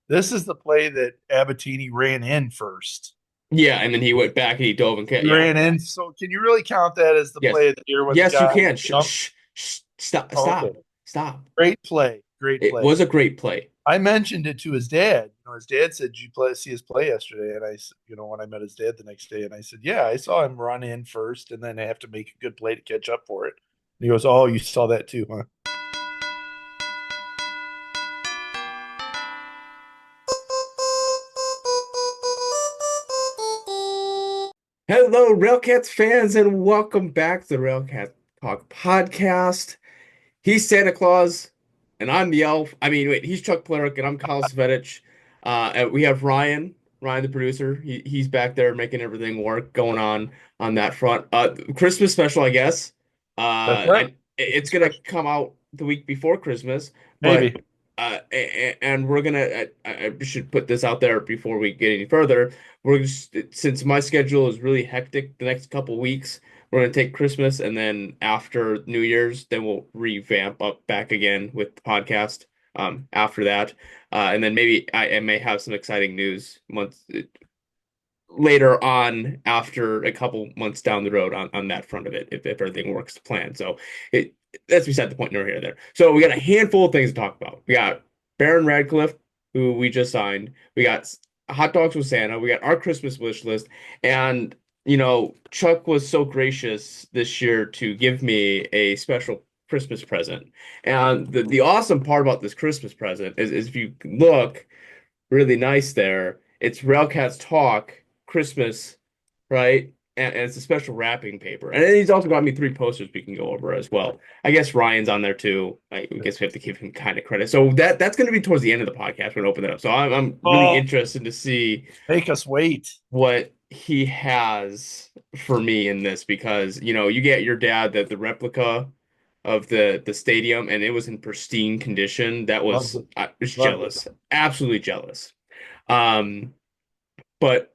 This is the play that Abatini ran in first. Yeah, and then he went back and he dove and He yeah. ran in. So can you really count that as the Yes. play of the year when the Yes, you guy can. jumped? Stop, Oh, okay. stop. Great play. Great It play. was a great play. I mentioned it to his dad. His dad said, "Did you see his play yesterday?" And when I met his dad the next day, and I said, "Yeah, I saw him run in first, and then I have to make a good play to catch up for it." And he goes, "Oh, you saw that too, huh?" Hello, RailCats fans, and welcome back to the RailCat Talk podcast. He's Santa Claus, and I'm the elf. I mean, wait, he's Chuck Polarek, and I'm Kyle Svetich. And we have Ryan, the producer. He's back there making everything work, going on that front. Christmas special, I guess. That's right. It's gonna Special. come out the week before Christmas, but Maybe. and we're gonna. I should put this out there before we get any further. We're just, since my schedule is really hectic the next couple weeks. We're gonna take Christmas and then after New Year's, then we'll revamp up back again with the podcast. After that, and then maybe I may have some exciting news months later on after a couple months down the road on that front of it if everything works to plan. So it that's beside the point nor here or there. So we got a handful of things to talk about. We got Baron RadCliff, who we just signed. We got hot dogs with Santa. We got our Christmas wish list, and Chuck was so gracious this year to give me a special Christmas present. And the awesome part about this Christmas present is if you look really nice there. It's Railcats Talk Christmas, right? And it's a special wrapping paper. And then he's also got me three posters we can go over as well. I guess Ryan's on there too. I guess we have to give him kind of credit. So that's going to be towards the end of the podcast when we open it up. So I'm really Oh, interested to see make us wait. what he has for me in this because you get your dad the replica of the stadium and it was in pristine condition. That Loved was it. I was Loved it. jealous, absolutely jealous. Um, but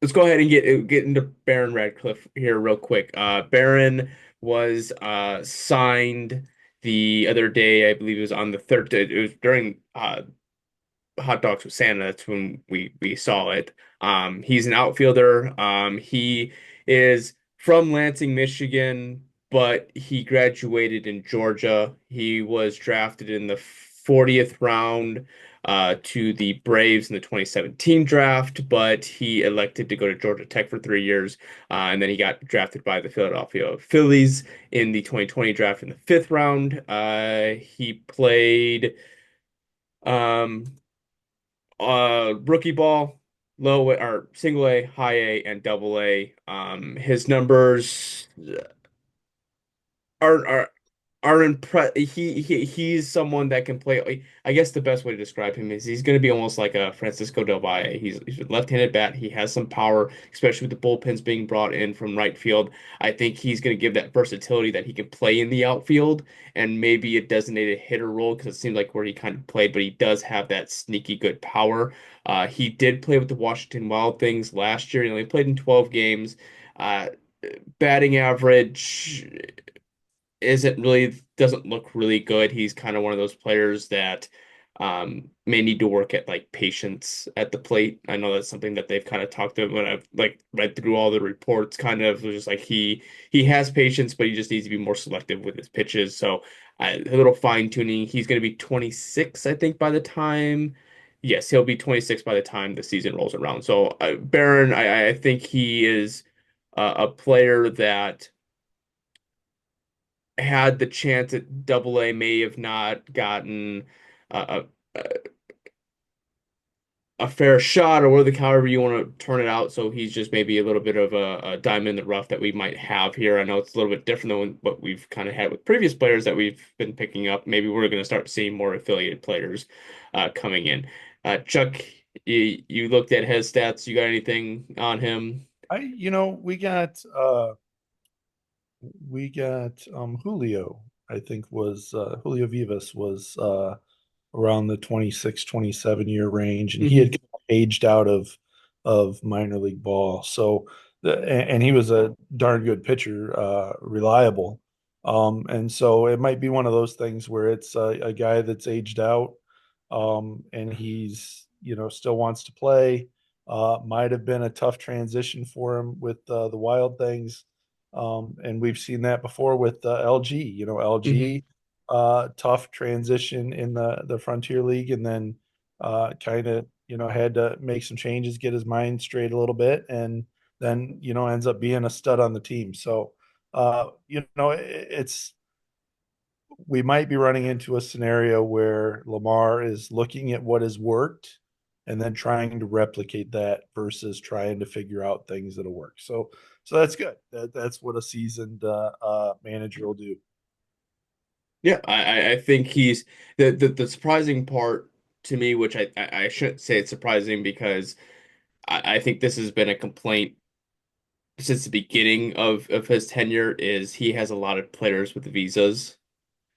let's go ahead and get into Baron RadCliff here real quick. Baron was signed the other day. I believe it was on the third. It was during Hot Dogs with Santa. That's when we saw it. He's an outfielder. He is from Lansing, Michigan, but he graduated in Georgia. He was drafted in the 40th round to the Braves in the 2017 draft, but he elected to go to Georgia Tech for 3 years, and then he got drafted by the Philadelphia Phillies in the 2020 draft in the fifth round. He played. Um, Rookie ball, low or single A, high A, and double A. His numbers are are he's someone that can play. I guess the best way to describe him is he's going to be almost like a Francisco Del Valle. He's a left-handed bat. He has some power, especially with the bullpens being brought in from right field. I think he's going to give that versatility that he can play in the outfield and maybe a designated hitter role because it seems like where he kind of played, but he does have that sneaky good power. He did play with the Washington Wild Things last year. He only played in 12 games. Uh, Batting average isn't really doesn't look really good. He's kind of one of those players that may need to work at like patience at the plate. I know that's something that they've kind of talked about when I've like read through all the reports. Kind of just like he has patience, but he just needs to be more selective with his pitches. So a little fine tuning. He's going to be 26, I think, by the time. Yes, he'll be 26 by the time the season rolls around. So Barron, I think he is a player that had the chance at double A may have not gotten a, a, a fair shot or whether however you want to turn it out. So he's just maybe a little bit of a diamond in the rough that we might have here. I know it's a little bit different than what we've kind of had with previous players that we've been picking up. Maybe we're going to start seeing more affiliated players coming in. Chuck, you looked at his stats. You got anything on him? We got Julio, I think was Julio Vivas was around the 26, 27 year range, and he Hmm. had aged out of minor league ball. So and he was a darn good pitcher, reliable. And so it might be one of those things where it's a guy that's aged out, and he's still wants to play. Might have been a tough transition for him with the Wild things. And we've seen that before with LG. Hmm. LG, tough transition in the Frontier League, and then kind of had to make some changes, get his mind straight a little bit, and then ends up being a stud on the team. So it's we might be running into a scenario where Lamar is looking at what has worked and then trying to replicate that versus trying to figure out things that'll work. So that's good. That's what a seasoned manager will do. Yeah, I think he's the surprising part to me, which I shouldn't say it's surprising because I think this has been a complaint since the beginning of his tenure, is he has a lot of players with visas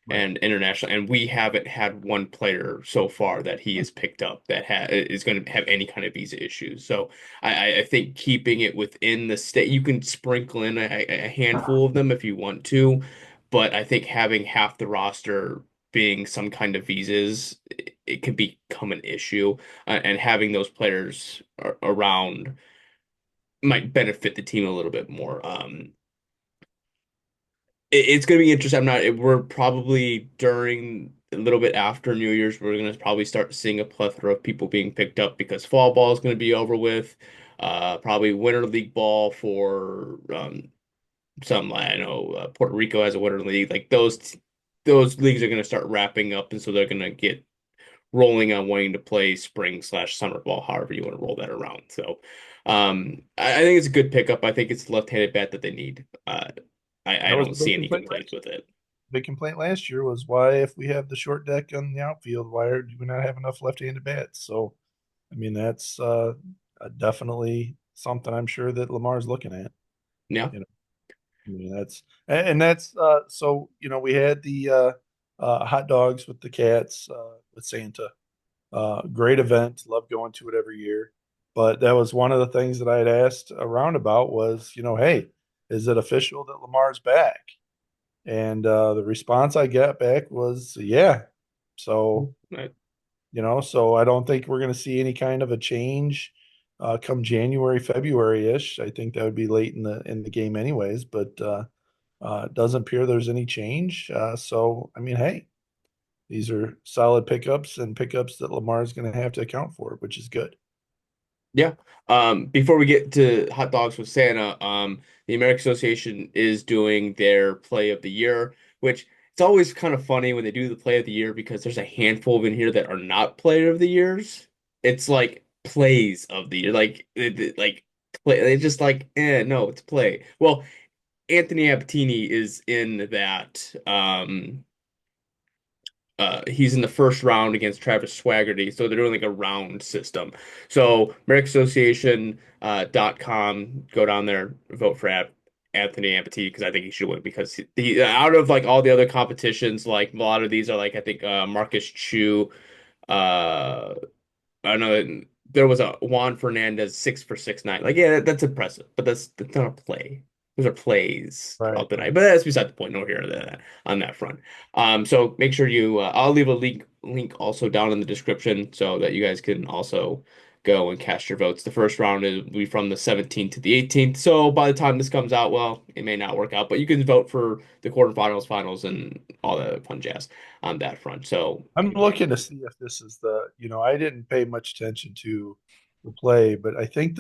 Right. and international, and we haven't had one player so far that he has picked up that is going to have any kind of visa issues. So I think keeping it within the state, you can sprinkle in a handful of them if you want to, but I think having half the roster being some kind of visas, it could become an issue, and having those players around might benefit the team a little bit more. It's going to be interesting. We're probably during a little bit after New Year's, we're going to probably start seeing a plethora of people being picked up because fall ball is going to be over with. Probably winter league ball for some. I know Puerto Rico has a winter league. Like those leagues are going to start wrapping up, and so they're going to get rolling on wanting to play spring/summer ball, however you want to roll that around. So, I think it's a good pickup. I think it's the left-handed bat that they need. I That was don't the see big any complaint complaints with it. last year was why, if we have the short deck on the outfield, why do we not have enough left-handed bats? So I mean that's definitely something I'm sure that Lamar's looking at. Yeah. You know, I mean and that's so we had the hot dogs with the cats with Santa. Great event. Love going to it every year. But that was one of the things that I had asked around about was, hey, is it official that Lamar's back? And the response I got back was, yeah. So, Right. so I don't think we're going to see any kind of a change come January, February-ish. I think that would be late in the game anyways, but it doesn't appear there's any change. So, I mean, hey, these are solid pickups and pickups that Lamar's going to have to account for, which is good. Yeah. Before we get to hot dogs with Santa, the American Association is doing their play of the year, which it's always kind of funny when they do the play of the year because there's a handful of in here that are not player of the years. It's like plays of the year, like play. They just like, no, it's play. Well, Anthony Abbatini is in that. He's in the first round against Travis Swaggerty, so they're doing like a round system. So AmericanAssociation.com, go down there, vote for Anthony Ampetti because I think he should win because he out of like all the other competitions, like a lot of these are like I think Marcus Chu, uh, I know there was a Juan Fernandez 6 for 6 9. Like, yeah, that's impressive, but that's not a play. Those are plays Right. throughout the night. But that's beside the point. No here or there on that front. So make sure you. I'll leave a link also down in the description so that you guys can also go and cast your votes. The first round will be from the 17th to the 18th. So by the time this comes out, well, it may not work out, but you can vote for the quarterfinals, finals, and all the fun jazz on that front. So I'm looking to see if this is I didn't pay much attention to the play, but I think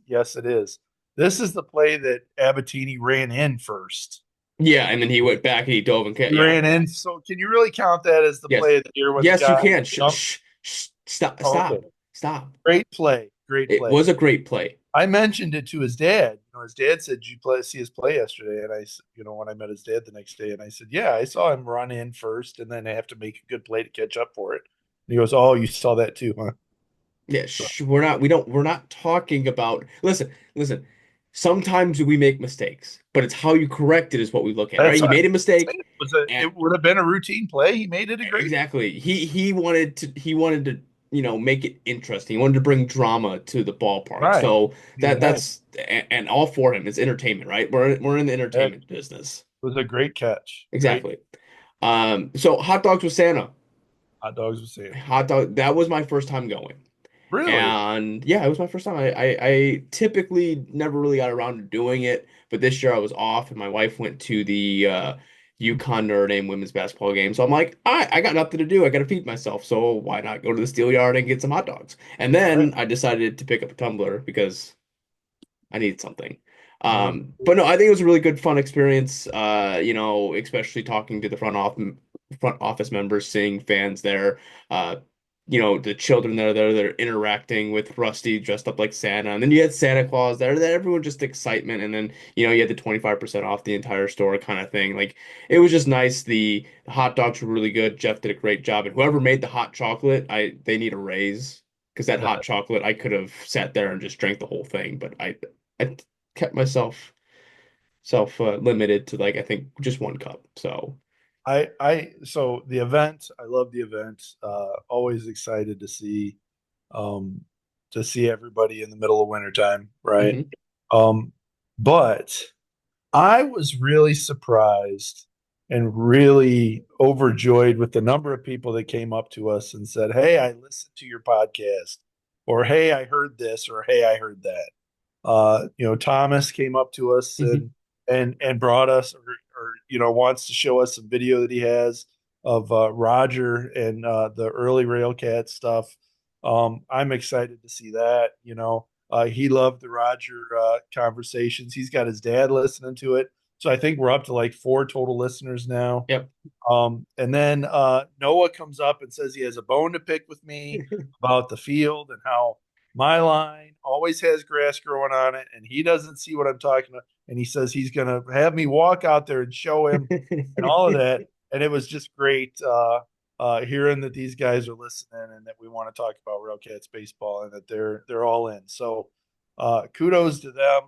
yes, it is. This is the play that Abatini ran in first. yeah, and then he went back and he dove and He yeah. ran in. So can you really count that as the Yes. play of the year when the Yes, you guy can. jumped? Stop. Oh, okay. Stop. Great play. Great It play. was a great play. I mentioned it to his dad. His dad said, "Did you see his play yesterday?" And when I met his dad the next day, and I said, "Yeah, I saw him run in first, and then I have to make a good play to catch up for it." And he goes, "Oh, you saw that too, huh?" Yeah, So we're not talking about, listen. Sometimes we make mistakes, but it's how you correct it is what we look at, right? that's He made a mistake it and it would have been a routine play. He made it a great. exactly. He wanted to, make it interesting. He wanted to bring drama to the ballpark. Right. So I mean, hey, and all for him. It's entertainment, right? We're in the it entertainment business. was a great catch. Great Exactly. So hot dogs with Santa. hot dogs with Santa. Hot dog. That was my first time going. Really? And yeah, it was my first time. I typically never really got around to doing it, but this year I was off and my wife went to the UConn Notre Dame women's basketball game. So I'm like, I got nothing to do. I got to feed myself. So why not go to the Steel Yard and get some hot dogs? And Right. then I decided to pick up a tumbler because I need something. No. But no, I think it was a really good, fun experience. Especially talking to the front office members, seeing fans there. Uh, the children that are there, they're interacting with Rusty dressed up like Santa, and then you had Santa Claus there. That everyone just excitement, and then you had the 25% off the entire store kind of thing. Like it was just nice. The hot dogs were really good. Jeff did a great job, and whoever made the hot chocolate, they need a raise because that hot chocolate, I could have sat there and just drank the whole thing, but I kept myself self limited to like I think just one cup. So So the event, I love the event. Always excited um, to see everybody in the middle of wintertime, right? mhm, Um, but I was really surprised and really overjoyed with the number of people that came up to us and said, "Hey, I listened to your podcast," or "Hey, I heard this," or "Hey, I heard that." Thomas came up to us mhm. and brought us or wants to show us some video that he has of Roger and the early Railcat stuff. I'm excited to see that. He loved the Roger conversations. He's got his dad listening to it, so I think we're up to like 4 total listeners now. Yep. And then Noah comes up and says he has a bone to pick with me about the field and how my line always has grass growing on it, and he doesn't see what I'm talking about. And he says he's going to have me walk out there and show him and all of that. And it was just great hearing that these guys are listening and that we want to talk about Railcats baseball and that they're all in. So kudos to them.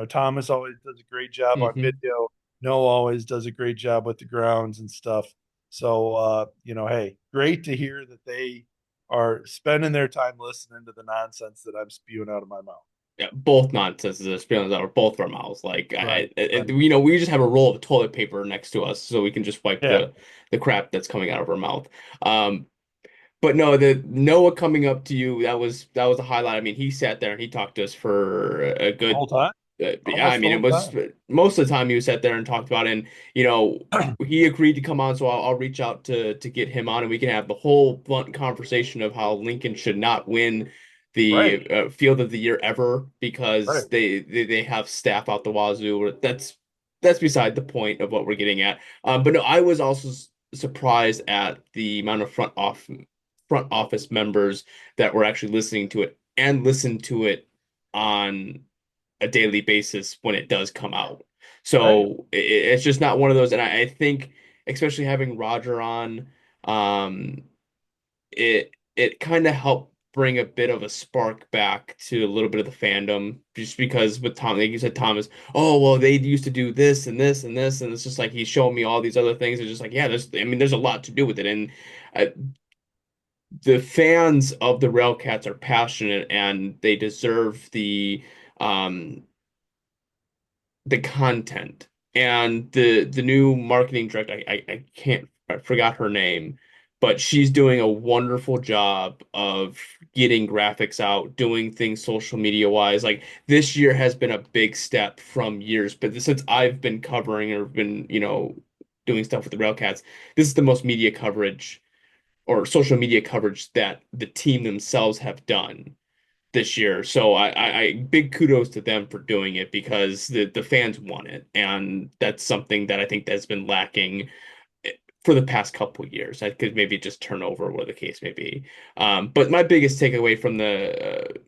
Thomas always does a great job on hmm video. Noah always does a great job with the grounds and stuff. So hey, great to hear that they are spending their time listening to the nonsense that I'm spewing out of my mouth. Yeah, both nonsenses are spilling out of both of our mouths. Like Right, right. we just have a roll of toilet paper next to us so we can just wipe Yeah, the crap that's coming out of our mouth. Um, But no, the Noah coming up to you, that was a highlight. I mean, he sat there and he talked to us for a the good whole time, yeah, I almost the mean, it whole was time. most of the time he sat there and talked about it, and he agreed to come on, so I'll reach out to get him on, and we can have the whole blunt conversation of how Lincoln should not win Right, the Field of the Year ever right, because they have staff out the wazoo. That's beside the point of what we're getting at. But no, I was also surprised at the amount of front office members that were actually listening to it and listened to it on a daily basis when it does come out. right. So it's just not one of those. And I think, especially having Roger on, um, it kind of helped bring a bit of a spark back to a little bit of the fandom, just because with Tom, like you said, Thomas, oh well, they used to do this and this and this, and it's just like he's showing me all these other things. It's just like, yeah, I mean, there's a lot to do with it, and uh, the fans of the Railcats are passionate and they deserve um the content and the new marketing director I can't I forgot her name, but she's doing a wonderful job of getting graphics out, doing things social media wise. Like this year has been a big step from years, but since I've been covering or been doing stuff with the Railcats, this is the most media coverage or social media coverage that the team themselves have done this year. So I big kudos to them for doing it because the fans want it, and that's something that I think that's been lacking for the past couple of years. I could maybe just turn over where the case may be. But my biggest takeaway from the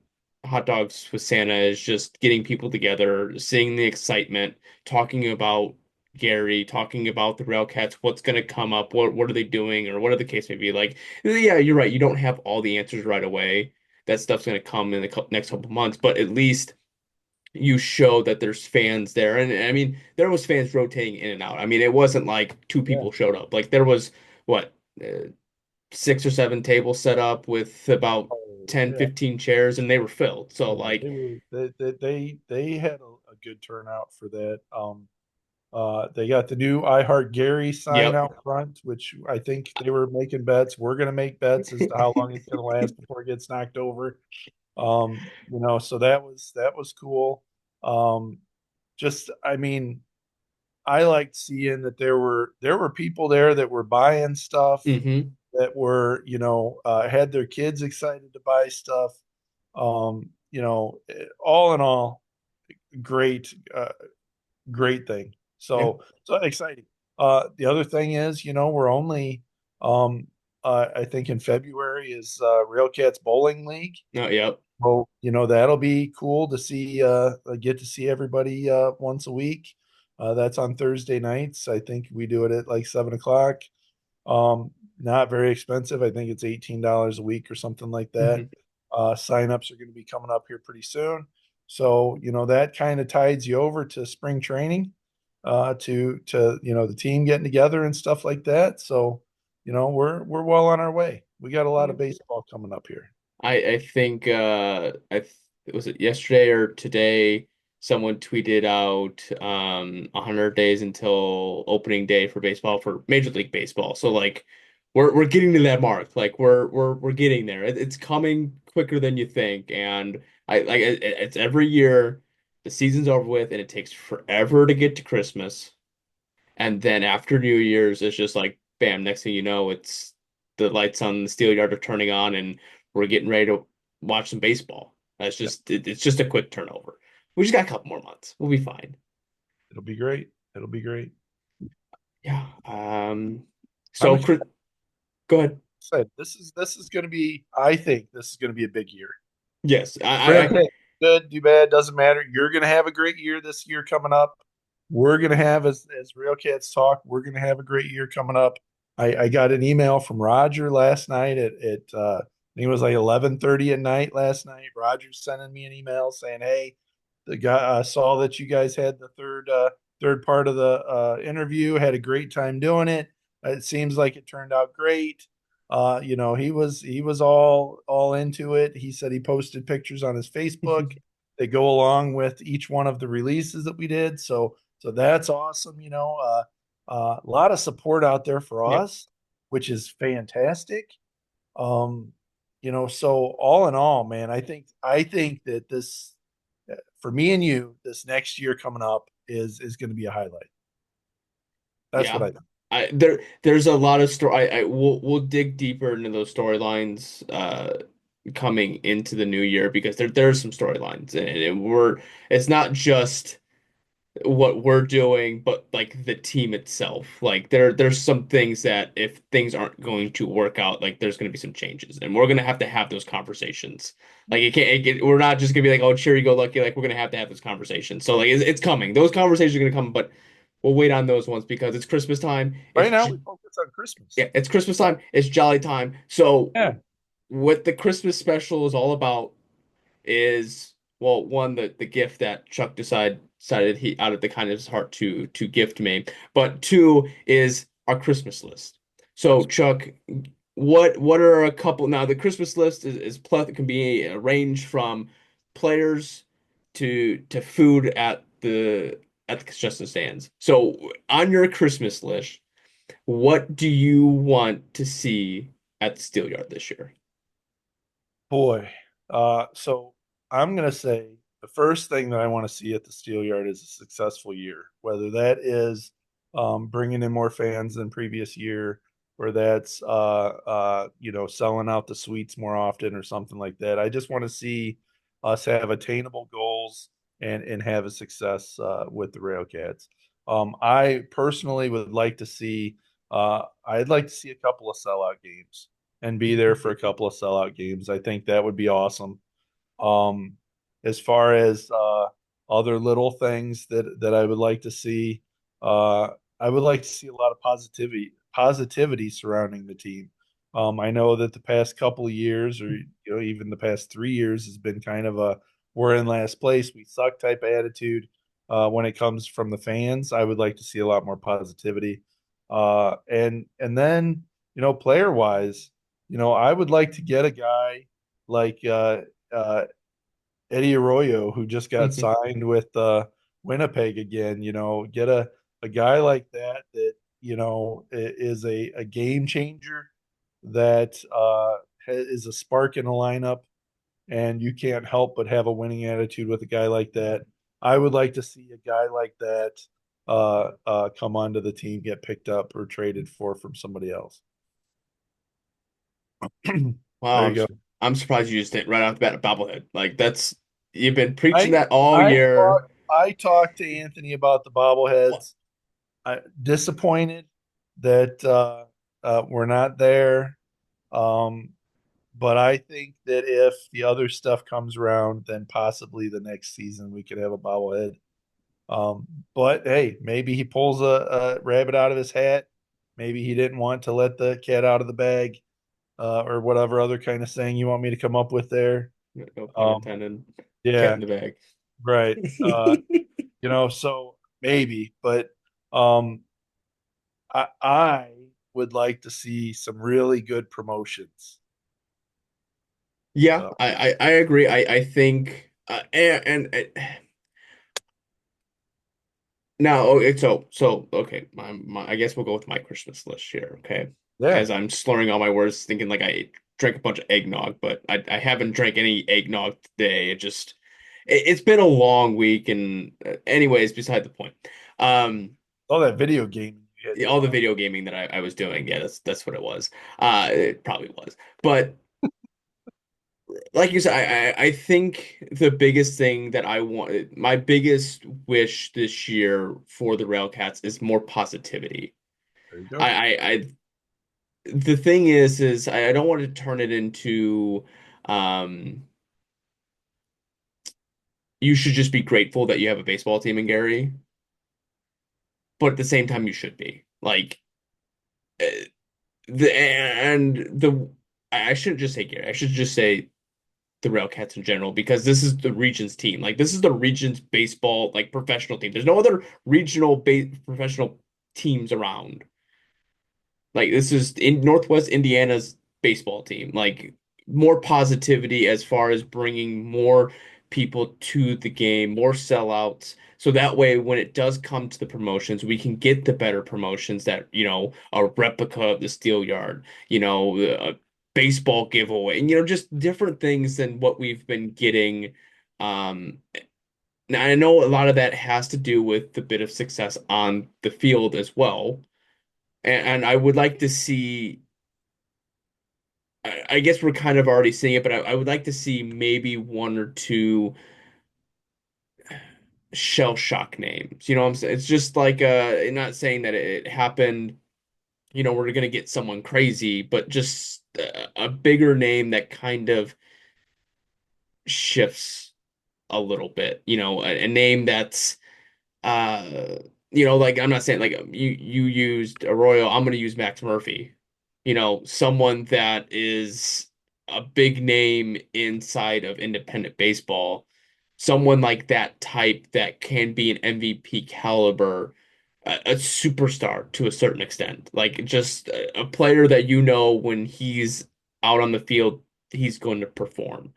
hot dogs with Santa is just getting people together, seeing the excitement, talking about Gary, talking about the Railcats, what's going to come up, what are they doing, or whatever the case may be. Like, yeah, you're right. You don't have all the answers right away. That stuff's going to come in the next couple months, but at least you show that there's fans there. And I mean, there was fans rotating in and out. I mean, it wasn't like two Yeah. people showed up. Like there was what, 6 or 7 tables set up with about Oh, 10, yeah. 15 chairs, and they were filled. So Yeah, like, they had a good turnout for that. They got the new I Heart Gary sign Yep. out front, which I think they were making bets. We're going to make bets as to how long it's going to last before it gets knocked over. So that was cool. Um, I mean, I liked seeing that there were people there that were buying stuff, Hmm. that were, had their kids excited to buy stuff. All in all, great, great thing. Yeah. So exciting. The other thing is, we're only, I think in February is RailCats Bowling League. No, yep. Well, that'll be cool to see, get to see everybody once a week. That's on Thursday nights. I think we do it at like 7 o'clock. Not very expensive. I think it's $18 a week or something like that. Hmm. Signups are going to be coming up here pretty soon. So, that kind of tides you over to spring training, to the team getting together and stuff like that. So, we're well on our way. We got a lot of baseball coming up here. I think was it yesterday or today someone tweeted out 100 days until opening day for baseball for Major League Baseball. So like we're getting to that mark. Like we're getting there. It's coming quicker than you think, and it's every year the season's over with and it takes forever to get to Christmas. And then after New Year's, it's just like bam, next thing you know, it's the lights on the steel yard are turning on and we're getting ready to watch some baseball. It's just a quick turnover. We just got a couple more months. We'll be fine. It'll be great. It'll be great. Yeah. I'm So excited. go ahead. This is going to be. I think this is going to be a big year. Yes. Okay, good, do bad, doesn't matter. You're going to have a great year this year coming up. We're going to have, as Real Cats talk, we're going to have a great year coming up. I got an email from Roger last night I think it was like 11:30 at night last night. Roger's sending me an email saying, "Hey, the guy saw that you guys had the third part of the interview. Had a great time doing it. It seems like it turned out great. He was all into it. He said he posted pictures on his Facebook. They go along with each one of the releases that we did. So that's awesome. A lot of support out there for Yep. us, which is fantastic. So all in all, man, I think that this, for me and you, this next year coming up is going to be a highlight. That's what Yeah. I think. There's a lot of story. We'll dig deeper into those storylines coming into the new year because there's some storylines and it's not just what we're doing, but like the team itself. Like there's some things that if things aren't going to work out, like there's going to be some changes, and we're going to have those conversations. Like we're not just going to be like, oh, cheery go lucky. Like we're going to have those conversations. So like it's coming. Those conversations are going to come, but we'll wait on those ones because it's Christmas time. Right now, we focus on Christmas. Yeah, it's Christmas time. It's jolly time. So Yeah. what the Christmas special is all about is well, one the gift that Chuck decided he out of the kindness of his heart to gift me, but two is our Christmas list. So That's Chuck, what are a couple now? The Christmas list is it can be a range from players to food at the concession stands. So on your Christmas list, what do you want to see at the Steelyard this year? boy. So I'm gonna say the first thing that I want to see at the Steelyard is a successful year, whether that is bringing in more fans than previous year, or that's selling out the suites more often, or something like that. I just want to see us have attainable goals and have a success with the Railcats. I personally would like to see. I'd like to see a couple of sellout games and be there for a couple of sellout games. I think that would be awesome. Um, as far as other little things that I would like to see, uh, I would like to see a lot of positivity surrounding the team. I know that the past couple of years, or even the past 3 years, has been kind of a we're in last place, we suck type of attitude when it comes from the fans. I would like to see a lot more positivity, and then player wise, I would like to get a guy like uh, Eddie Arroyo, who just got signed with Winnipeg again. Get a guy like that that is a game changer that is a spark in a lineup, and you can't help but have a winning attitude with a guy like that. I would like to see a guy like that come onto the team, get picked up or traded for from somebody else. Wow, There you go. I'm surprised you just did right off the bat a bobblehead. Like that's you've been preaching I that all I year. I talked to Anthony about the What? bobbleheads. I disappointed that we're not there. Um, but I think that if the other stuff comes around, then possibly the next season we could have a bobblehead. Um, but hey, maybe he pulls a rabbit out of his hat. Maybe he didn't want to let the cat out of the bag, or whatever other kind of saying you want me to come up with there. No pun Um, intended. Cat yeah, in the bag. right. So maybe, but um, I would like to see some really good promotions. Yeah, Uh, I agree. I think now okay, so okay, I guess we'll go with my Christmas list here, okay? yeah. As I'm slurring all my words, thinking like I drank a bunch of eggnog, but I haven't drank any eggnog today. It's been a long week, and anyways, beside the point. Um, All that video game you had all going the on. video gaming that I was doing, yeah, that's what it was. It probably was, but like you said, I think the biggest thing that I want, my biggest wish this year for the Railcats is more positivity. There you go. I the thing is I don't want to turn it into, um, you should just be grateful that you have a baseball team in Gary, but at the same time you should be like uh, the I shouldn't just say Gary, I should just say the Railcats in general because this is the region's team. Like this is the region's baseball like professional team. There's no other regional professional teams around. Like this is in Northwest Indiana's baseball team. Like more positivity as far as bringing more people to the game, more sellouts. So that way, when it does come to the promotions, we can get the better promotions that, a replica of the Steel Yard, a baseball giveaway, and, just different things than what we've been getting. Um, Now, I know a lot of that has to do with the bit of success on the field as well. And I would like to see, I guess we're kind of already seeing it, but I would like to see maybe one or two shell shock names. You know what I'm saying? It's just like, not saying that it happened, we're gonna get someone crazy, but just a bigger name that kind of shifts a little bit, a name that's uh like I'm not saying like you used Arroyo, I'm gonna use Max Murphy. Someone that is a big name inside of independent baseball. Someone like that type that can be an MVP caliber, a superstar to a certain extent. Like just a player that when he's out on the field, he's going to perform.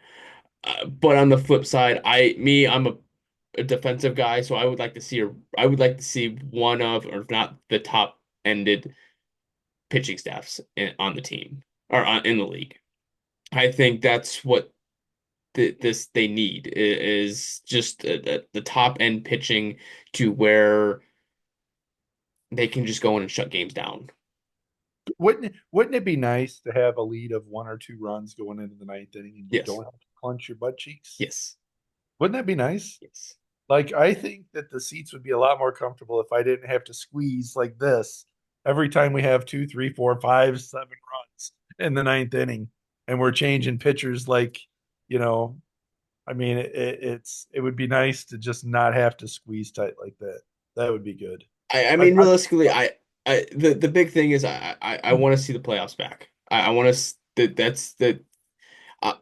But on the flip side, I'm a defensive guy, so I would like to see one of, or if not the top ended pitching staffs on the team or in the league. I think that's what this they need is just the top end pitching to where they can just go in and shut games down. Wouldn't it be nice to have a lead of 1 or 2 runs going into the ninth inning and you Yes. don't have to clench your butt cheeks? Yes. Wouldn't that be nice? Yes. Like, I think that the seats would be a lot more comfortable if I didn't have to squeeze like this every time we have two, three, four, five, 7 runs in the ninth inning, and we're changing pitchers. Like, you know, I mean, it would be nice to just not have to squeeze tight like that. That would be good. I Like, mean realistically, the big thing is I want to see the playoffs back. I want to that's the uh,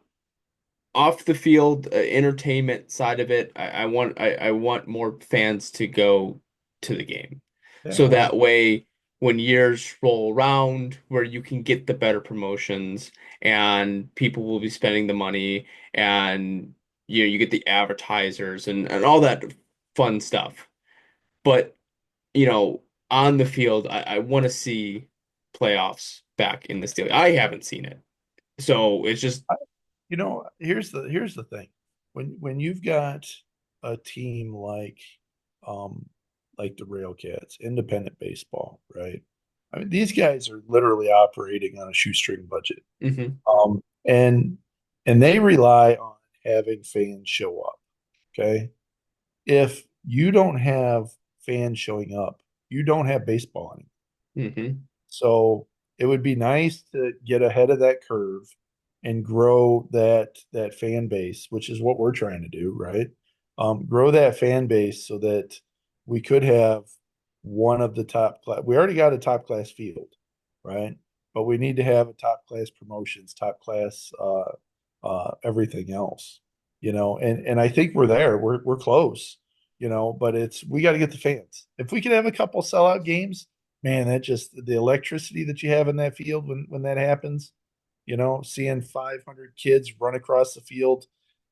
off the field entertainment side of it, I want more fans to go to the game. yeah, So why not? that way when years roll around where you can get the better promotions and people will be spending the money and you get the advertisers and all that fun stuff. But you know, on the field, I want to see playoffs back in the Steelers. I haven't seen it. So it's just Here's the thing. When you've got a team um like the RailCats, independent baseball, right? I mean, these guys are literally operating on a shoestring budget. mhm, And they rely on having fans show up. Okay. If you don't have fans showing up, you don't have baseball anymore. mhm, So it would be nice to get ahead of that curve and grow that fan base, which is what we're trying to do, right? Grow that fan base so that we could have one of the top class. We already got a top class field, right? But we need to have a top class promotions, top class everything else, and I think we're there. We're close, but we got to get the fans. If we could have a couple sellout games, man, that just the electricity that you have in that field when that happens, seeing 500 kids run across the field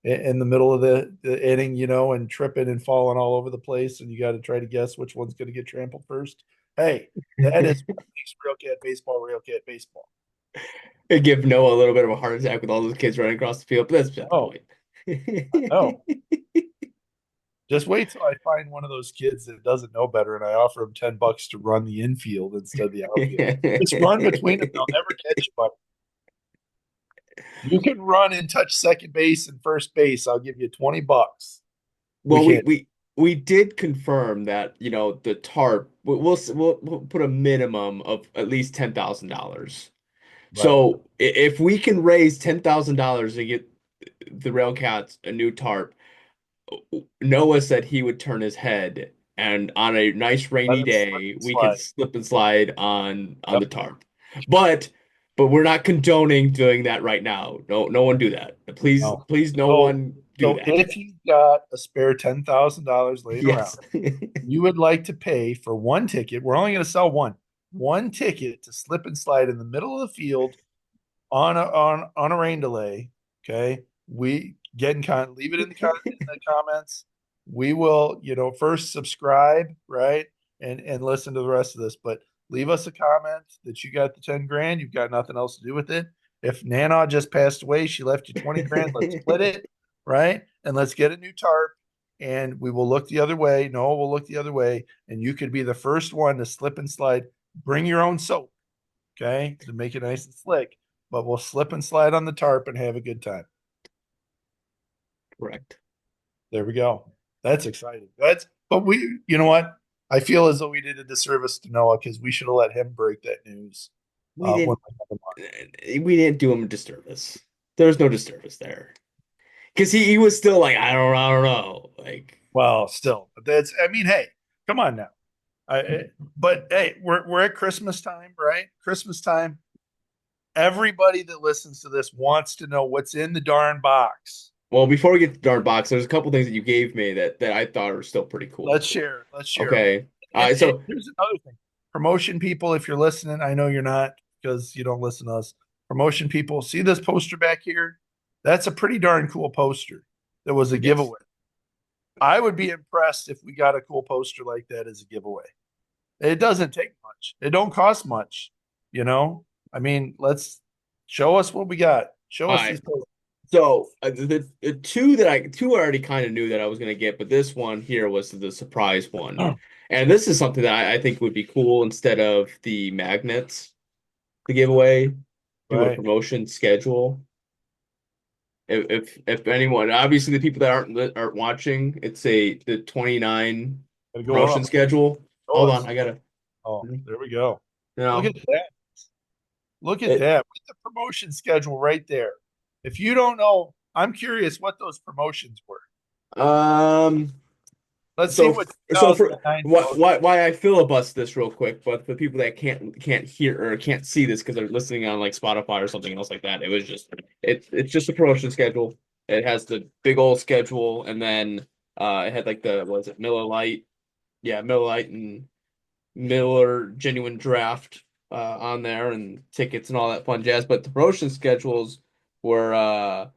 in the middle of the inning, and tripping and falling all over the place, and you got to try to guess which one's going to get trampled first. Hey, that is what makes real cat baseball. It give Noah a little bit of a heart attack with all those kids running across the field, but that's beside Oh, I the know. point. Just wait till I find one of those kids that doesn't know better, and I offer them $10 to run the infield instead of the outfield. Just run between them; they'll never catch you. But you can run and touch second base and first base. I'll give you $20. We Well, we can't. we we did confirm that, the tarp we'll put a minimum of at least $10,000. Right. So if we can raise $10,000 to get the Railcats a new tarp, Noah said he would turn his head, and on a nice Let rainy it slip day, and we could slide. slip and slide on Yep. the tarp. But we're not condoning doing that right now. No, no one do that. Please, No. please, no So, one do so that. if you've got a spare $10,000 laying around, Yes. you would like to pay for one ticket. We're only going to sell one ticket to slip and slide in the middle of the field on a rain delay. Okay, we get in leave it in the comments. We will, first subscribe, right, and listen to the rest of this. But leave us a comment that you got the 10 grand. You've got nothing else to do with it. If Nana just passed away, she left you 20 grand. Let's split it, right, and let's get a new tarp. And we will look the other way. No, we'll look the other way, and you could be the first one to slip and slide. Bring your own soap, okay, to make it nice and slick, but we'll slip and slide on the tarp and have a good time. Correct. There we go. That's exciting. But you know what? I feel as though we did a disservice to Noah because we should have let him break that news We when didn't we had him on. we didn't do him a disservice. There's no disservice there. Because he was still like, I don't know. Like, Well, still, but I mean, hey, come on now. But hey, we're at Christmas time, right? Christmas time. Everybody that listens to this wants to know what's in the darn box. well, before we get to darn box, there's a couple things that you gave me that I thought were still pretty cool. Let's share them. Okay. And So, here's another thing. Promotion people, if you're listening, I know you're not because you don't listen to us. Promotion people, see this poster back here? That's a pretty darn cool poster. That was a yes. giveaway. I would be impressed if we got a cool poster like that as a giveaway. It doesn't take much. It don't cost much, you know? I mean, let's show us what we got. Show All us right. these posters. So the two I already kind of knew that I was gonna get, but this one here was the surprise one, and this is something that I think would be cool instead of the magnets to give away. Do a Right. promotion schedule. If anyone, obviously the people that aren't watching, it's the 29 Gotta go promotion up. schedule. Show Hold on, us. I gotta. Oh, there we go. Look No, at that. Look at it. that with the promotion schedule right there. If you don't know, I'm curious what those promotions were. Um. Let's see So what so for 2009 why promotion. why I filibust this real quick, but for people that can't hear or can't see this because they're listening on like Spotify or something else like that, it's just a promotion schedule. It has the big old schedule, and then it had like the what is it, Miller Lite, yeah, Miller Lite and Miller Genuine Draft on there, and tickets and all that fun jazz. But the promotion schedules were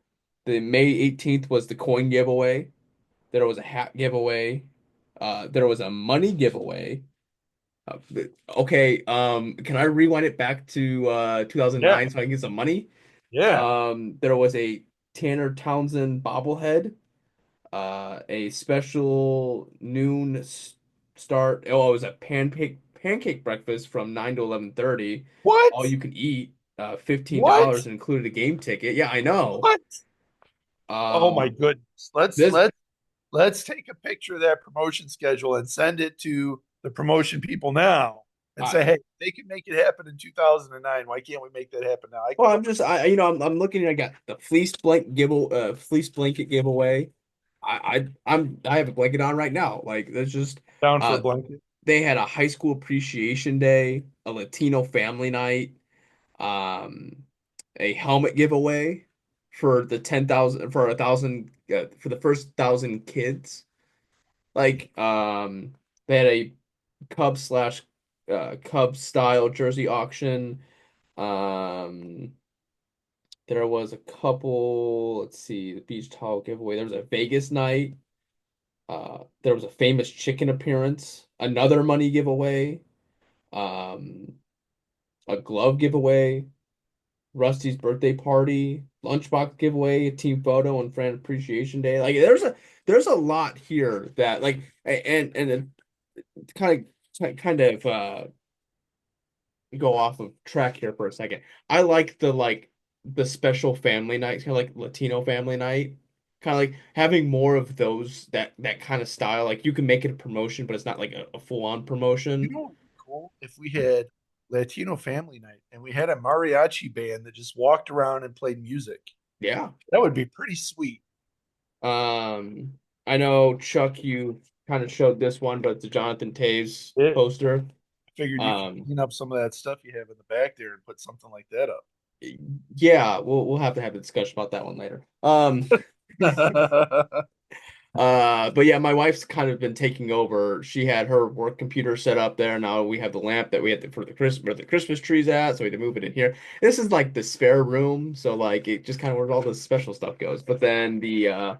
the May 18th was the coin giveaway. There was a hat giveaway. There was a money giveaway. Okay, can I rewind it back to Yeah, 2009 so I can get some money? yeah. There was a Tanner Townsend bobblehead, a special noon start. Oh, it was a pancake breakfast from 9 to 11:30. All What? you can eat, What? $15 and included a game ticket. Yeah, I know. What? Oh my Um, goodness. this Let's take a picture of that promotion schedule and send it to the promotion people now and I say, hey, they can make it happen in 2009. Why can't we make that happen now? I well, come I'm up with just I'm looking. I got the fleece blanket giveaway. I have a blanket on right now. Like that's just down for a uh blanket. they had a high school appreciation day, a Latino family night, um, a helmet giveaway for the 10,000 for 1,000 for the first 1,000 kids. Like they had a Cub style jersey auction. Um, there was a couple. Let's see, the beach towel giveaway. There was a Vegas night. There was a famous chicken appearance. Another money giveaway. Um, a glove giveaway. Rusty's birthday party, lunchbox giveaway, a team photo, and friend appreciation day. Like there's a lot here that like and it kind of go off of track here for a second. I like the special family nights, kind of like Latino family night. Kind of like having more of those that kind of style. Like you can make it a promotion, but it's not like a full-on You promotion. know what would be cool if we had Latino family night and we had a mariachi band that just walked around and played music. Yeah. That would be pretty sweet. Um, I know Chuck, you kind of showed this one, but it's a Jonathan Taves It poster. figured you could Um, clean up some of that stuff you have in the back there and put something like that yeah, we'll have to have a discussion about that one later. up. But yeah, my wife's kind of been taking over. She had her work computer set up there. Now we have the lamp that we had for the Christmas where the Christmas tree's at, so we had to move it in here. This is like the spare room, so like it just kind of where all the special stuff goes. But then the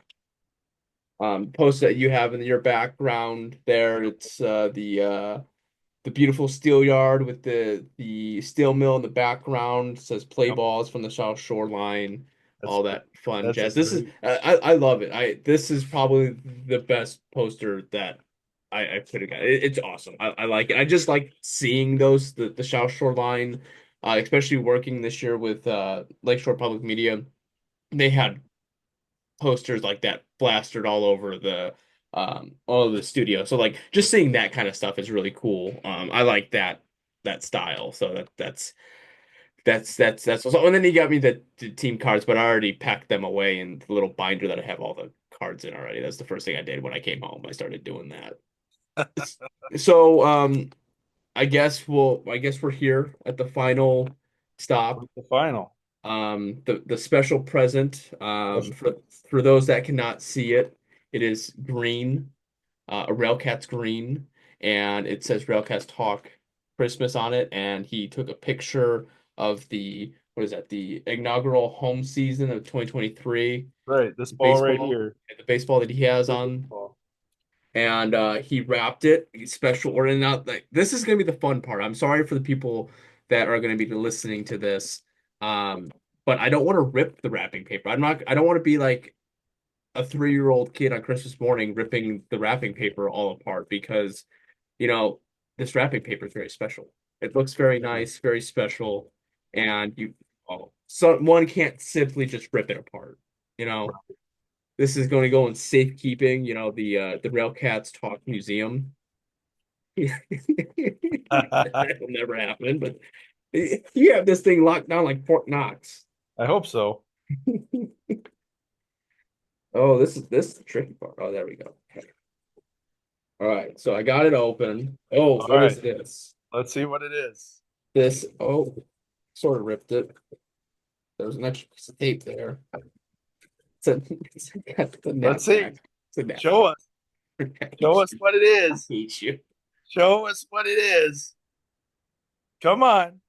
post that you have in your background there, it's the beautiful steel yard with the steel mill in the background. It says play Yep, balls from the South Shore line, that's all great. that fun That's a jazz. This is great. I love it. I This is probably the best poster that I could have got. It's awesome. I like it. I just like seeing those the South Shore line, especially working this year with Lakeshore Public Media. They had posters like that plastered all over the studio. So like just seeing that kind of stuff is really cool. I like that style. So that's also, and then he got me the team cards, but I already packed them away in the little binder that I have all the cards in already. That's the first thing I did when I came home. I started doing that. So I guess we're here at the final stop. The final. The special present for those that cannot see it, it is green, a Railcats green, and it says Railcats Talk Christmas on it. And he took a picture of the what is that, the inaugural home season of 2023 Right, this ball right baseball, here. the baseball that he has This on, ball. and he wrapped it special order. Now, like this is gonna be the fun part. I'm sorry for the people that are gonna be listening to this, but I don't want to rip the wrapping paper. I don't want to be like a 3-year-old kid on Christmas morning ripping the wrapping paper all apart because you know this wrapping paper is very special. It looks very nice, very special, and one can't simply just rip it apart. You know, this is going to go in safekeeping. You know, the Railcats Talk Museum. I That'll never happen, but you have this thing locked down like Fort Knox. hope so. Oh, this is the tricky part. Oh, there we go. Okay. All right, so I got it open. Oh, All what is right, this? let's see what it is. Sort of ripped it. There's an extra piece of tape there. It's got the Let's see. knapsack. It's a Show knapsack. us. Show us what it I is. hate you. Show us what it is. Come on.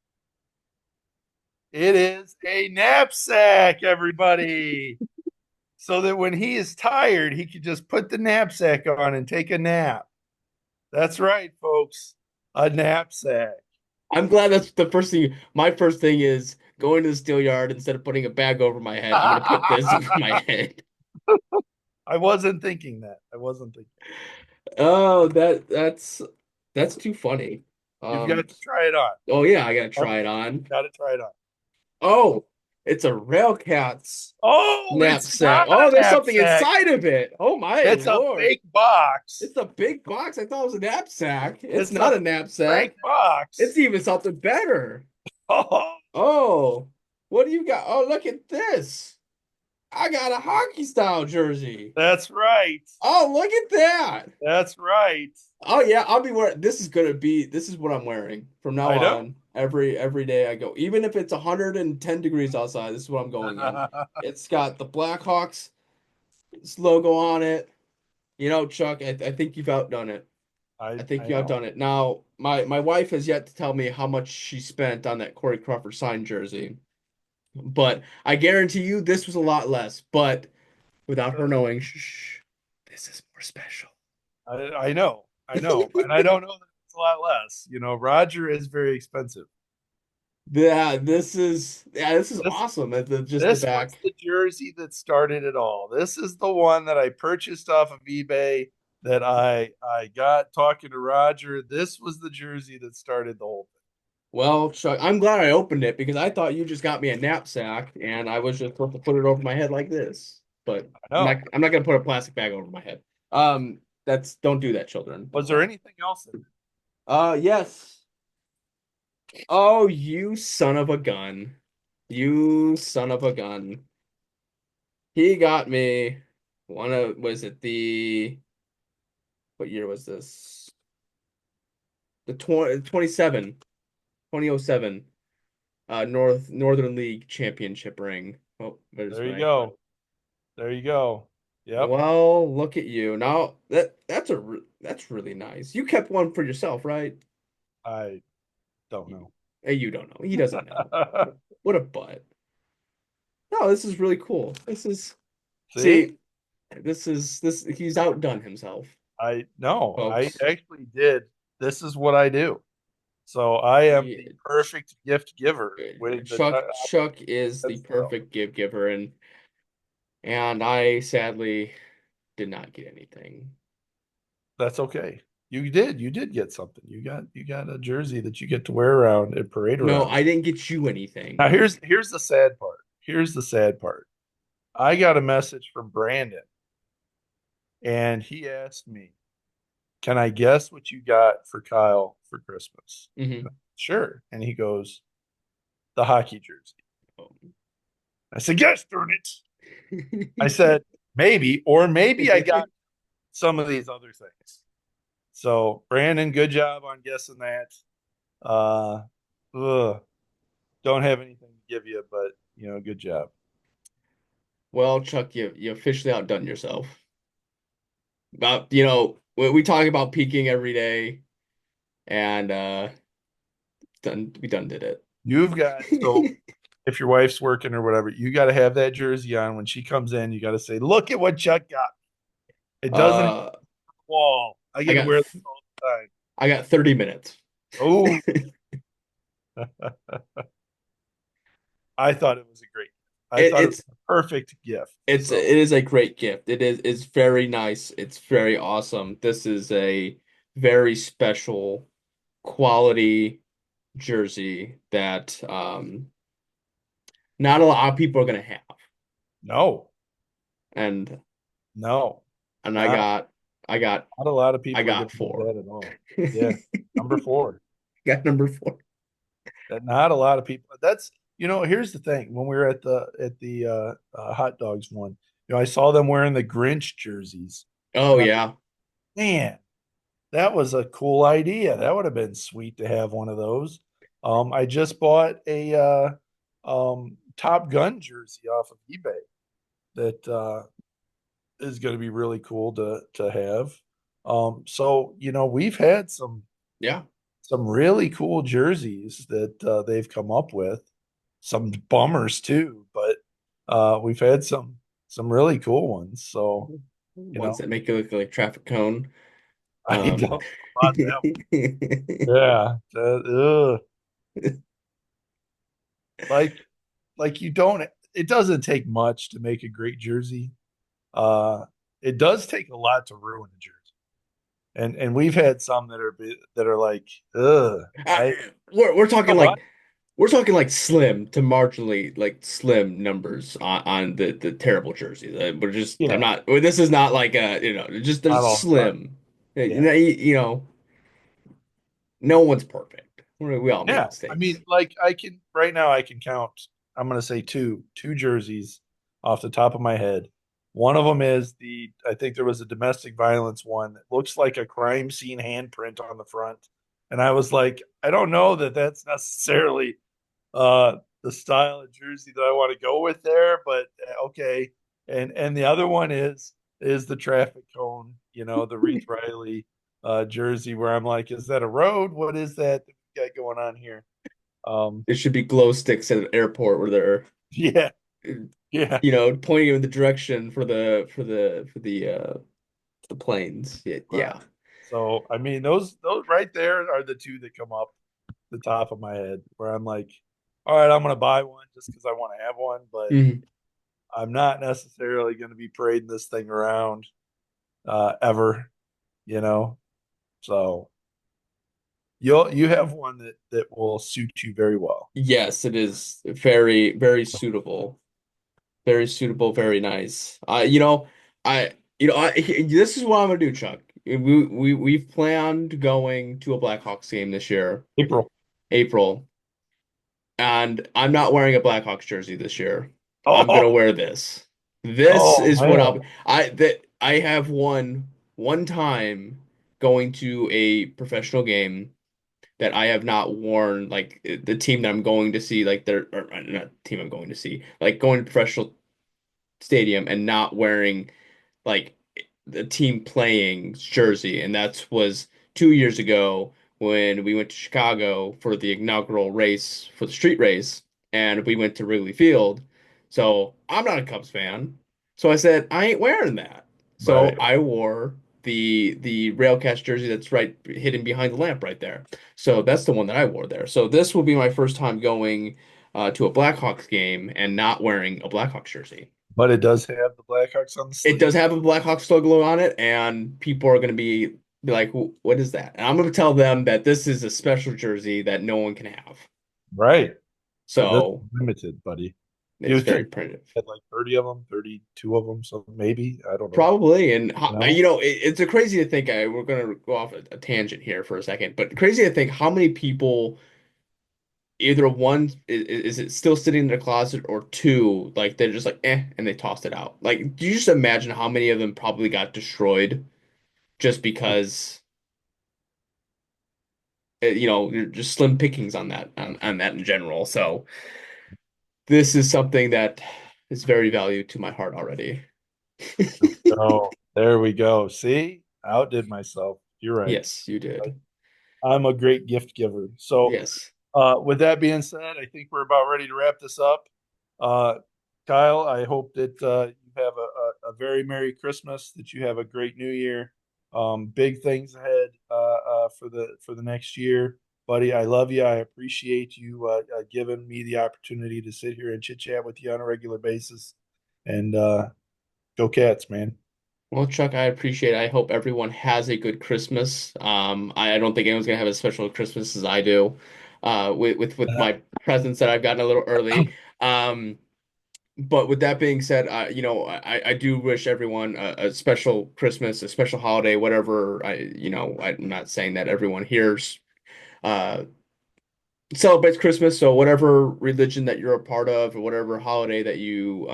It is a knapsack, everybody. So that when he is tired, he can just put the knapsack on and take a nap. That's right, folks. A knapsack. I'm glad that's the first thing. My first thing is going to the steel yard instead of putting a bag over my head. I'm gonna put this over my I head. wasn't thinking that. I wasn't thinking. Oh, that's too funny. You've got Um, to try it on. oh yeah, I gotta Oh, try it on. got to try it on. Oh, it's a RailCats Oh, it's knapsack. not Oh, a there's something knapsack. inside of it. Oh my It's a Lord. fake box. It's a big box. I thought it was a knapsack. It's It's not a a knapsack. fake box. It's even something better. Oh, Oh, what do you got? Oh, look at this. I got a hockey style jersey. that's right. Oh, look at that. That's right. Oh yeah, I'll be wearing this is what I'm wearing from now I know. on. Every day I go. Even if it's 110 degrees outside, this is what I'm going in. It's got the Blackhawks logo on it. You know, Chuck, I think you've outdone it. I think I you know. outdone it. Now, my wife has yet to tell me how much she spent on that Corey Crawford signed jersey, but I guarantee you this was a lot less. But without her knowing, shh, this is more special. I know. I know. And I don't know that it's a lot less. You know, Roger is very expensive. This is This awesome. Just the this was back. the jersey that started it all. This is the one that I purchased off of eBay that I got talking to Roger. This was the jersey that started the whole Well, Chuck, I'm glad I opened it because I thought you just got me a knapsack and I was just supposed to put it over my head like this. But thing. I know. I'm not gonna put a plastic bag over my head. That's don't do that, children. Was Don't. there anything else in it? Yes. Oh, you son of a gun. You son of a gun. He got me was it what year was this? The 2007 Northern League championship ring. Oh, there's There you my. go. There you go. Yep. Well, look at you. Now that's really nice. You kept one for yourself, right? I don't know. Hey, you don't know. He doesn't know. What a butt. No, this is really cool. See? See, this he's outdone himself, I no, I folks. actually did. This is what I do. So I am the He, perfect gift giver with the Chuck is the that's so. perfect giver, and I sadly did not get anything. That's okay. You did get something. You got a jersey that you get to wear around and parade No, around. I didn't get you Now anything. here's the sad part. Here's the sad part. I got a message from Brandon and he asked me, "Can I guess what you got for Kyle for Christmas?" Hmm. Sure. And he goes, "The hockey jersey." I said, "Yes, darn it." I said, "Maybe, or maybe I got some of these other things." So, Brandon, good job on guessing that. Uh, ugh, don't have anything to give you, but good job. Well, Chuck, you officially outdone yourself. About we talk about peaking every day, and we done did You've got so it. if your wife's working or whatever, you got to have that jersey on when she comes in. You got to say, "Look at what Chuck got." It doesn't have Uh, a wall. I I get to got wear this all the time. I got 30 minutes. Oh, I thought it was a great. I It, thought it was it's a perfect gift. it So is a great gift. It's very nice. It's very awesome. This is a very special quality jersey that not a lot of people are gonna have. no, And no, and not I got not a lot of I people are going got to do four. that at all. Yeah, number four. Got number four. That not a lot of people. That's here's the thing. When we were at the hot dogs one, I saw them wearing the Grinch jerseys, Oh and yeah. man, that was a cool idea. That would have been sweet to have one of those. I just bought a Top Gun jersey off of eBay that is going to be really cool to have. So we've had Yeah. some really cool jerseys that they've come up with. Some bummers too, but we've had some really cool ones. So Ones that make you look like a traffic cone. I don't Um, know about that one. Yeah. Like like you don't it doesn't take much to make a great jersey. Uh it does take a lot to ruin a jersey. And we've had some that are like, uh, I we're know talking what? like slim to marginally like slim numbers on the terrible jerseys. We're just I'm Yeah, not. Well, this is not like just not there's all the time. slim. Yeah. You know, no one's perfect. We all make Yeah. I mistakes. mean, like I can right now I can count, I'm gonna say two jerseys off the top of my head. One of them is I think there was a domestic violence one that looks like a crime scene handprint on the front. And I was like, I don't know that that's necessarily the style of jersey that I want to go with there, but okay. And the other one is the traffic cone, the Reith Riley jersey where I'm like, is that a road? What is that we got going on here? Um, There should be glow sticks at an airport where they're yeah, yeah, pointing in the direction for the planes. Yeah, right. yeah. So I mean, those right there are the two that come up the top of my head where I'm like, all right, I'm gonna buy one just because I want to have one, but Mhm. I'm not necessarily going to be parading this thing around ever, you know. So you have one that will suit you very well. Yes, it is very, very suitable. Very suitable, very nice. This is what I'm gonna do, Chuck. We've planned going to a Blackhawks game this year, April. April, and I'm not wearing a Blackhawks jersey this year. I'm gonna Oh, wear this. This oh is what man. I have won one time going to a professional game that I have not worn like the team that I'm going to see like they're or not team I'm going to see like going to professional stadium and not wearing like the team playing jersey, and that was 2 years ago when we went to Chicago for the inaugural race for the street race, and we went to Wrigley Field. So I'm not a Cubs fan, so I said I ain't wearing that. So Right. I wore the RailCats jersey that's right hidden behind the lamp right there. So that's the one that I wore there. So this will be my first time going to a Blackhawks game and not wearing a Blackhawks jersey. But it does have the Blackhawks on the It does sleeve. have a Blackhawks logo on it, and people are going to be like, "What is that?" And I'm going to tell them that this is a special jersey that no one can have. Right. This is So limited, buddy. You it's would think very primitive, you had like 30 of them, 32 of them, so maybe, I don't know. probably. And You know? it's a crazy to think. We're going to go off a tangent here for a second, but crazy to think how many people either one is it still sitting in their closet, or two like they're just like and they tossed it out. Like, do you just imagine how many of them probably got destroyed just because? You're just slim pickings on that in general. So this is something that is very valued to my heart already. Oh, there we go. See, I outdid myself. You're right. Yes, you did. I'm a great gift giver. So, Yes. with that being said, I think we're about ready to wrap this up. Uh, Kyle, I hope that you have a very Merry Christmas, that you have a great New Year. Big things ahead for the next year, buddy. I love you. I appreciate you giving me the opportunity to sit here and chit chat with you on a regular basis. And go Cats, man. Well, Chuck, I appreciate it. I hope everyone has a good Christmas. I don't think anyone's gonna have as special a Christmas as I do, with my presents that I've gotten a little early. Um, but with that being said, I do wish everyone a special Christmas, a special holiday, whatever. I'm not saying that everyone here's uh celebrates Christmas, so whatever religion that you're a part of, or whatever holiday that you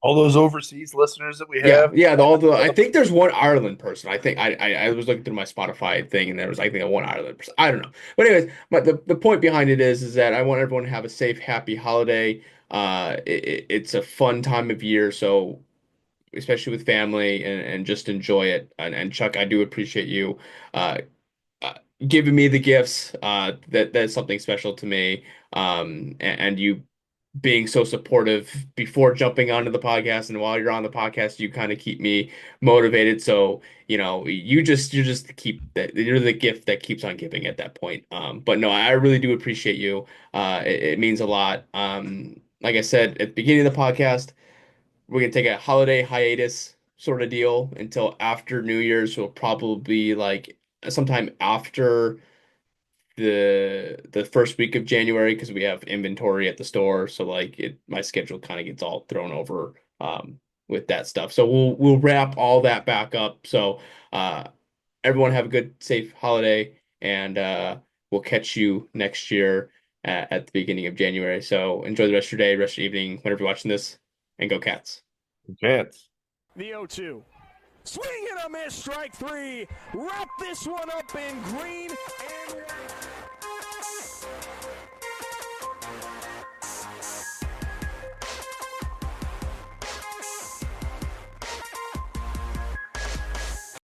All those overseas listeners that we yeah, have. yeah, all the I think there's one Ireland person. I think I was looking through my Spotify thing, and there was, I think, one Ireland person. I don't know. But anyways, the point behind it is that I want everyone to have a safe, happy holiday. It's a fun time of year, so especially with family, and just enjoy it. And Chuck, I do appreciate you uh, uh, giving me the gifts. That's something special to me. And you being so supportive before jumping onto the podcast, and while you're on the podcast, you kind of keep me motivated. So, you just keep that, you're the gift that keeps on giving at that point. But no, I really do appreciate you. It means a lot. Like I said at the beginning of the podcast, we're gonna take a holiday hiatus sort of deal until after New Year's. Will probably be like sometime after the first week of January because we have inventory at the store. So like my schedule kind of gets all thrown over with that stuff. So we'll wrap all that back up. So uh everyone have a good safe holiday, and we'll catch you next year at the beginning of January. So enjoy the rest of your day, rest of your evening, whenever you're watching this, and go Cats. Cats. The 0-2. Swing and a miss, strike three. Wrap this one up in green.